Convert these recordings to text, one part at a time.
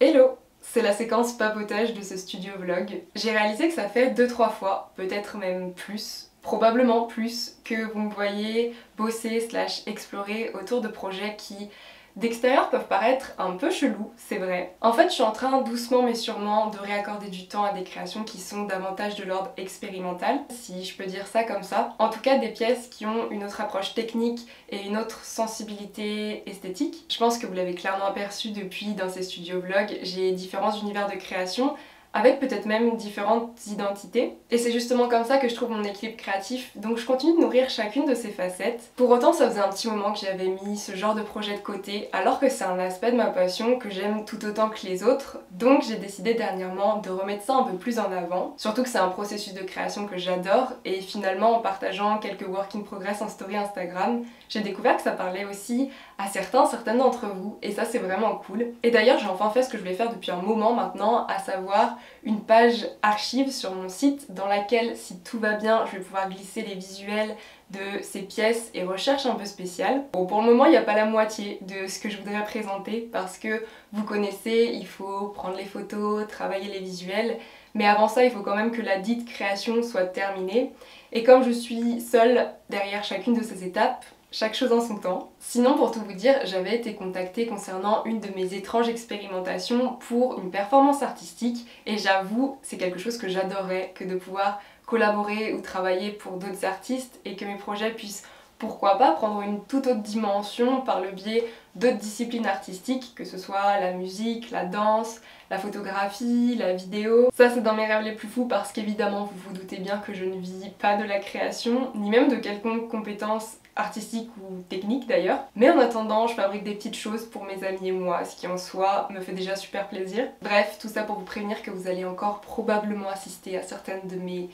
Hello! C'est la séquence papotage de ce studio vlog. J'ai réalisé que ça fait 2-3 fois, peut-être même plus, probablement plus, que vous me voyez bosser / explorer autour de projets qui d'extérieur peuvent paraître un peu chelous, c'est vrai. En fait, je suis en train doucement mais sûrement de réaccorder du temps à des créations qui sont davantage de l'ordre expérimental, si je peux dire ça comme ça. En tout cas, des pièces qui ont une autre approche technique et une autre sensibilité esthétique. Je pense que vous l'avez clairement aperçu depuis dans ces studios vlogs, j'ai différents univers de création, avec peut-être même différentes identités. Et c'est justement comme ça que je trouve mon équilibre créatif, donc je continue de nourrir chacune de ces facettes. Pour autant, ça faisait un petit moment que j'avais mis ce genre de projet de côté, alors que c'est un aspect de ma passion que j'aime tout autant que les autres, donc j'ai décidé dernièrement de remettre ça un peu plus en avant. Surtout que c'est un processus de création que j'adore, et finalement en partageant quelques work in progress en story Instagram, j'ai découvert que ça parlait aussi à certaines d'entre vous, et ça c'est vraiment cool. Et d'ailleurs j'ai enfin fait ce que je voulais faire depuis un moment maintenant, à savoir une page archive sur mon site dans laquelle, si tout va bien, je vais pouvoir glisser les visuels de ces pièces et recherches un peu spéciales. Bon, pour le moment, il n'y a pas la moitié de ce que je voudrais présenter parce que vous connaissez, il faut prendre les photos, travailler les visuels, mais avant ça, il faut quand même que la dite création soit terminée. Et comme je suis seule derrière chacune de ces étapes, chaque chose en son temps. Sinon, pour tout vous dire, j'avais été contactée concernant une de mes étranges expérimentations pour une performance artistique et j'avoue, c'est quelque chose que j'adorais, que de pouvoir collaborer ou travailler pour d'autres artistes et que mes projets puissent, pourquoi pas, prendre une toute autre dimension par le biais d'autres disciplines artistiques, que ce soit la musique, la danse, la photographie, la vidéo. Ça c'est dans mes rêves les plus fous parce qu'évidemment vous vous doutez bien que je ne vis pas de la création, ni même de quelconque compétence artistique ou technique d'ailleurs. Mais en attendant, je fabrique des petites choses pour mes amis et moi, ce qui en soi me fait déjà super plaisir. Bref, tout ça pour vous prévenir que vous allez encore probablement assister à certaines de mes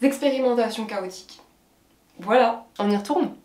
expérimentations chaotiques. Voilà, on y retourne.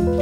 Coucou,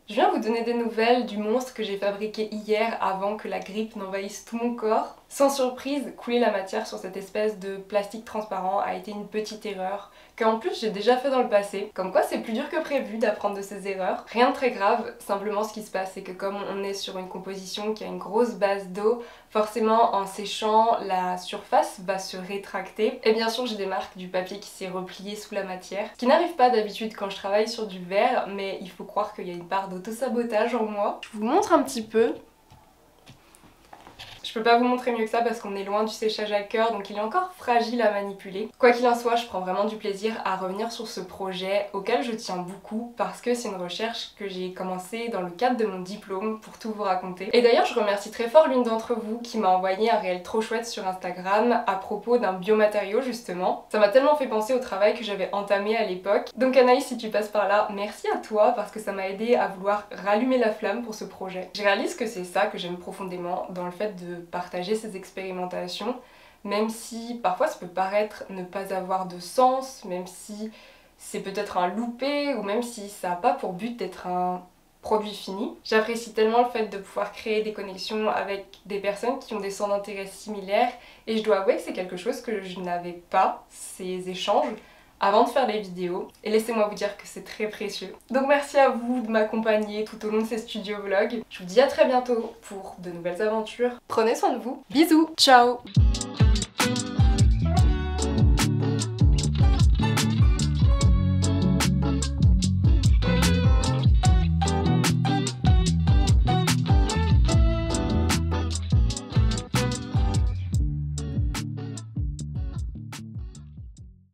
je viens vous donner des nouvelles du monstre que j'ai fabriqué hier avant que la grippe n'envahisse tout mon corps. Sans surprise, couler la matière sur cette espèce de plastique transparent a été une petite erreur qu'en plus j'ai déjà fait dans le passé. Comme quoi c'est plus dur que prévu d'apprendre de ses erreurs. Rien de très grave, simplement ce qui se passe c'est que comme on est sur une composition qui a une grosse base d'eau, forcément en séchant la surface va se rétracter. Et bien sûr j'ai des marques du papier qui s'est replié sous la matière, ce qui n'arrive pas d'habitude quand je travaille sur du verre, mais il faut croire qu'il y a une part d'auto-sabotage en moi. Je vous montre un petit peu. Je peux pas vous montrer mieux que ça parce qu'on est loin du séchage à cœur, donc il est encore fragile à manipuler. Quoi qu'il en soit, je prends vraiment du plaisir à revenir sur ce projet auquel je tiens beaucoup parce que c'est une recherche que j'ai commencée dans le cadre de mon diplôme, pour tout vous raconter. Et d'ailleurs je remercie très fort l'une d'entre vous qui m'a envoyé un réel trop chouette sur Instagram à propos d'un biomatériau justement. Ça m'a tellement fait penser au travail que j'avais entamé à l'époque. Donc Anaïs, si tu passes par là, merci à toi parce que ça m'a aidé à vouloir rallumer la flamme pour ce projet. Je réalise que c'est ça que j'aime profondément dans le fait de partager ces expérimentations, même si parfois ça peut paraître ne pas avoir de sens, même si c'est peut-être un loupé, ou même si ça n'a pas pour but d'être un produit fini. J'apprécie tellement le fait de pouvoir créer des connexions avec des personnes qui ont des centres d'intérêt similaires, et je dois avouer que c'est quelque chose que je n'avais pas, ces échanges, avant de faire les vidéos, et laissez-moi vous dire que c'est très précieux. Donc merci à vous de m'accompagner tout au long de ces studio vlogs. Je vous dis à très bientôt pour de nouvelles aventures. Prenez soin de vous. Bisous, ciao.